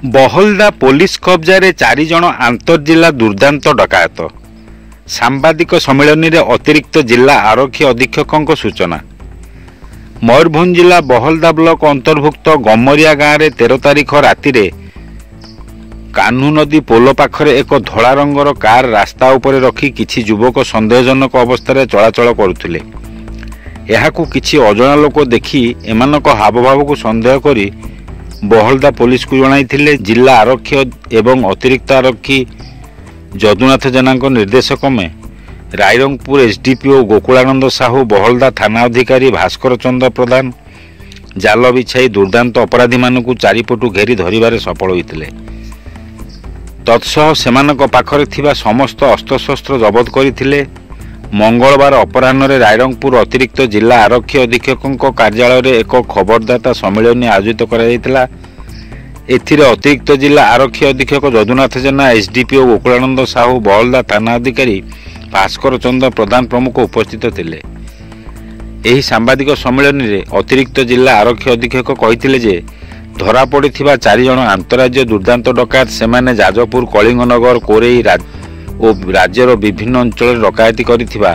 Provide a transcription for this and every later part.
बहलदा police कब्जारे 4 जण आंतरजिला दुर्दांत डकायत। सांबादिक सम्मेलन में अतिरिक्त जिला आरक्षी अधीक्षकों सूचना। मयूरभंज जिला बहलदा ब्लॉक अंतर्भुक्त गमरिया गाँव में 13 तारिख राति कान्हू नदी पोल पाखरे एक धला रंगर कार रास्ता उपरे रखी किछि युवक संदेहजनक अवस्था चलाचल करुथिले। एहाकु किछि अजणा लोक देखि एमानक हावभाव को संदेह करी बहलदा पुलिस को जणाइथिले। जिला आरक्षी एवं अतिरिक्त आरक्षी जदुनाथ जेना निर्देशक में रायरंगपुर एसडीपीओ गोकुलानंद साहू, बहलदा थाना अधिकारी भास्कर चंद्र प्रधान जाल बिछाई दुर्दांत अपराधी मानकु चारिपटु घेरी धरिबारे सफल होइथिले। तत्सह सेमानक पाखरे थिबा समस्त अस्त्रशस्त्र जबत करथिले। मंगलवार अपराह्न रायरंगपुर अतिरिक्त जिला आरक्षी अधीक्षकों कार्यालय रे एक खबरदाता सम्मेलन आयोजित करा। एथिरे अतिरिक्त जिला आरक्षी अधीक्षक जदुनाथ जेना, एसडीपीओ गोकुलानंद साहू, बहलदा थाना अधिकारी भास्कर चंद्र प्रधान प्रमुख उपस्थित थिले। एही सांबादिक सम्मेलन में अतिरिक्त जिला आरक्षी अधीक्षक कहिथिले जे धरा पड़िथिबा 4 जण आंतरराज्य दुर्दांत डकायत सेमाने जाजपुर, कलिंगनगर, कोरेई और राज्यर विभिन्न अंचल डकायती करिथिबा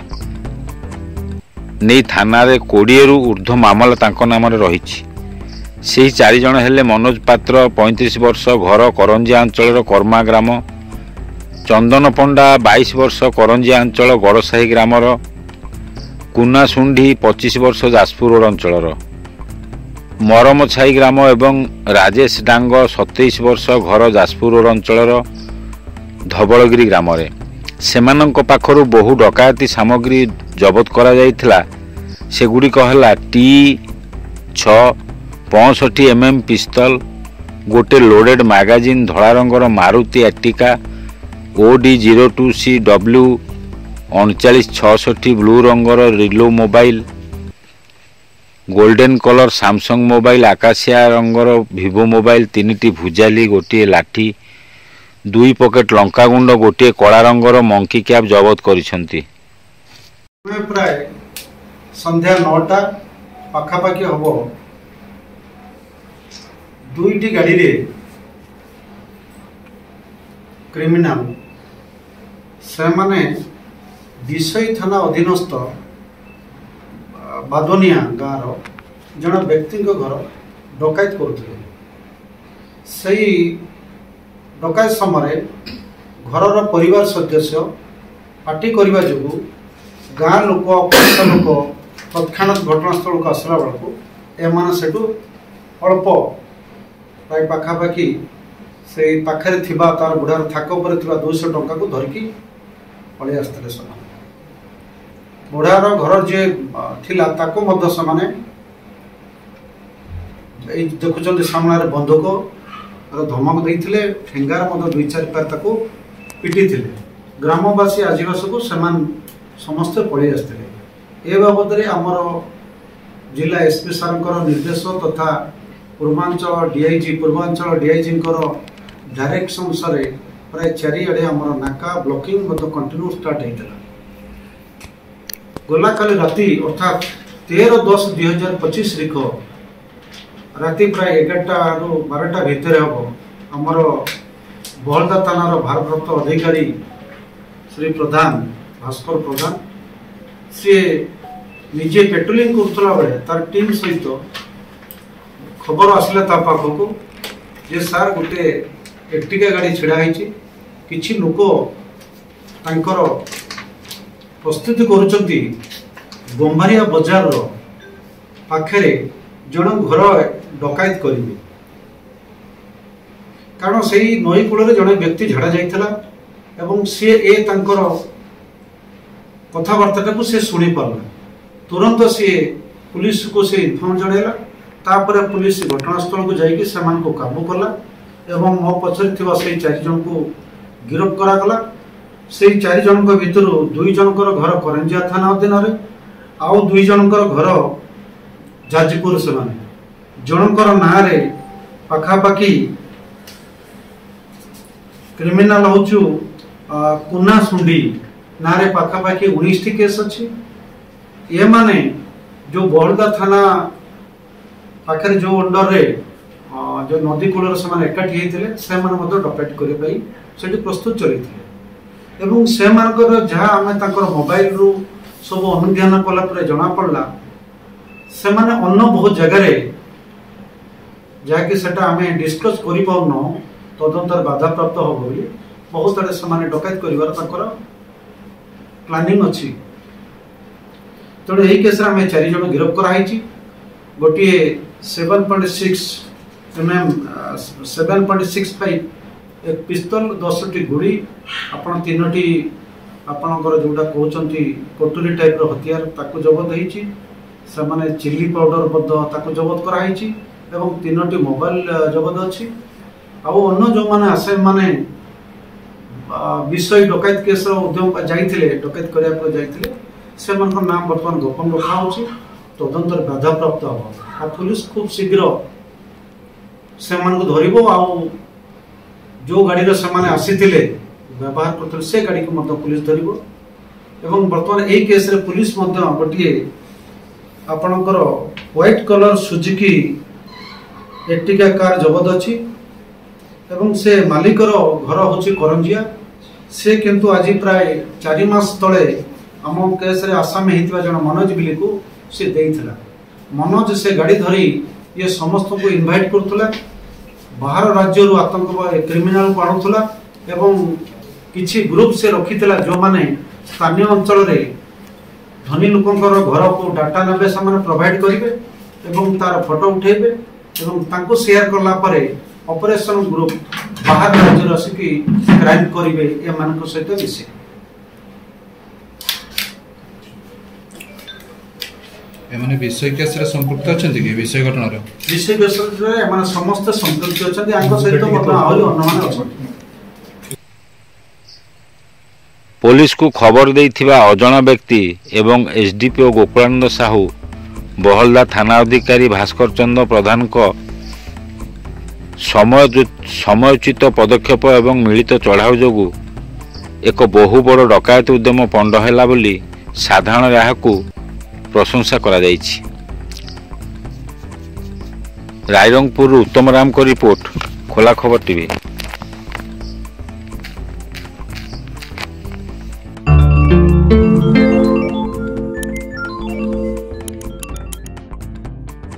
नै थाना रे 20 रु ऊर्ध्व मामला तांको नाम रे रहिछि। सेही 4 जण हेले मनोज पात्र 35 वर्ष, घर करंजिया अंचल कर्मा ग्राम, चंदन पंडा 22 वर्ष, करंजिया अंचल गड़साही ग्रामर, कुना सुंढी 25 वर्ष, जाजपुर रोड अंचल मरमछाई ग्राम एवं राजेश डांग 27 वर्ष, घर जाजपुर रोड अंचल धवलगिरी ग्राम रे। सेमानंक पाखरु बहु डकायती सामग्री जबत करा जायथिला। सेगुड़िक हला T6 65 mm पिस्तल, गोटे लोडेड मैगजीन, धला रंगर मारुति एर्टिगा, OD02CW 3966 ब्लू रंगर रिलो mobile, golden colour Samsung mobile, आकाशिया रंगर भिवो मोबाइल, 3टी भुजाली, गोटे लाठी, 2 पकेट लंका गुंड, गोटे कला रंगर मंकी कैप जबत करिसंती। प्राय संध्या 9टा पाखापाखि हम 2टी गाड़ी रे क्रिमिनाल से माने दिशई थाना अधीनस्थ बादनिया गाँव जन व्यक्ति घर डकायत करुले। सही डकायत समय घर परिवार सदस्य पार्टी करने जो गाँ लोक लोक तत्क्षणात घटनास्थल को आसला बेलू एम से अल्प प्राय पाखापाखि से पाखे तार बुढ़ार थाक पर 200 टंका को धरिकी पलि आसते। से बुढ़ार घर जे थिला ताको मध्य से देखुं सामने बंधुक धमक देते, ठेंगार 2-4 पार ताको पिटी थे। ग्रामवासी आदिवासी को समस्ते पलि आसते। ए बाबद आमर जिला एसपी सार निर्देश तथा पूर्वांचल डीआईजी डायरेक्शन अनुसार प्राय 4 आड़े आमर नाका ब्लॉकिंग कंटिन्यू स्टार्ट होता। गला काली राति अर्थात 13/10/2025 राति प्राय 11टा रु 12टा भितर हम आमर बहलदा थानार भारप्राप्त अधिकारी श्री प्रधान भास्कर प्रधान सी निजे पेट्रोलिंग करथला बेले तार टीम सहित खबर आसला ता पाखको जे सार गोटे एर्टिगा गाड़ी छिड़ा होइछि, किछि लोक तांकर प्रस्तुति करुचंती गम्भारिया बजार पाखरे जन घर डकायत करेंगे। कारण से नई कूल जड़े व्यक्ति झाड़ा जाइथिला एवं सी ए तांकर कथबार्ता को से शुणी पारला। तुरंत सी पुलिस को से इनफॉर्म जणैला। तापर पुलिस घटनास्थल को जाइए सेमान को काबू कला एवं मो पछरे थिबा से 4 जन को गिरफ्त करागला। से 4 जन भितर 2 जनकर घर करंजिया थाना अधीन रे, आउ 2 जनकर घर जाजपुर से जनकर ना रे पाखापाखि क्रिमिनाल होचु कुना सुंडी ना रे पाखापाखि 19 केस अच्छी। ये माने जो बहलदा थाना पाखे जो अंडर रे जो नदी कूल से एकाठी होते से डकैत करने से प्रस्तुत चलते से जहाँ आम मोबाइल रु सब अनुधान कलापर जना पड़ा से अन्न बहुत जगार जहाँकि आम डिस्कस कर तदंतर बाधा प्राप्त हम बोली बहुत आड़े से डकैत कर प्लानिंग अच्छी तेणु यही केस आम 4 जन गिरफ्त कराई गोटे 7.6 mm 7.65 एक पिस्तल 10टी गुड़ी आपण 3टी आपणकर जोटा कहते कटुरी टाइप हथियार ताकू जबत होने चिली पाउडर जबत कराई एवं 3टी मोबाइल जबत अच्छी आउ जो मैंने आसे माने विषय डकैत केस उद्यम जाइए डकैत करने जाइए से नाम बर्तमान गोपन रखा तदंतर बाधा प्राप्त हम पुलिस खूब शीघ्र से धर जो गाड़ी से आसी व्यवहार करते से गाड़ी को पुलिस धर एवं बर्तमान यही केस रे पुलिस गोटे आपणकर white colour Suzuki Ertiga car जबत अच्छी एवं से मालिकर घर हूँ करंजिया से किंतु आज प्राय 4 मास तले आम केस रे आसामी होता जन मनोज बिली को सी देइथिला मनोज से गाड़ी धरी ये समस्त को इनवाइट करथुला बाहर राज्य आतंकवादी क्रिमिनाल को आणुथुला एवं किछि ग्रुप से रखिथिला जो माने स्थानीय अंचल रे धनी लोकंकर घर को डाटा नबे सामान प्रोवाइड करिवे एवं तार फोटो उठेबे एवं तांको शेयर करला परे ऑपरेशन ग्रुप बाहर राज्य आसिकी क्राइम करिवे ए मानक सहित मिसे एमाने विषय केस रे संपुक्त अछंती कि विषय घटना रे विषय केस रे एमाने समस्त संपुक्त अछंती आंको सहित मतलब आहुरी अन्नमान अछंती पुलिस को खबर देइथिबा अजଣା व्यक्ति एवं एसडीपीओ गोकुलानंद साहू बहलदा थाना अधिकारी भास्कर चंद्र प्रधान को समयोचित पदक्षेप एवं मिलित चढ़ाऊ जोगु एक बहु बड़ डकायत उद्यम पंड हैला बोली साधारण राहकु प्रशंसा करा जाइछि। रायरंगपुर उत्तम राम को रिपोर्ट खोला खबर टीवी।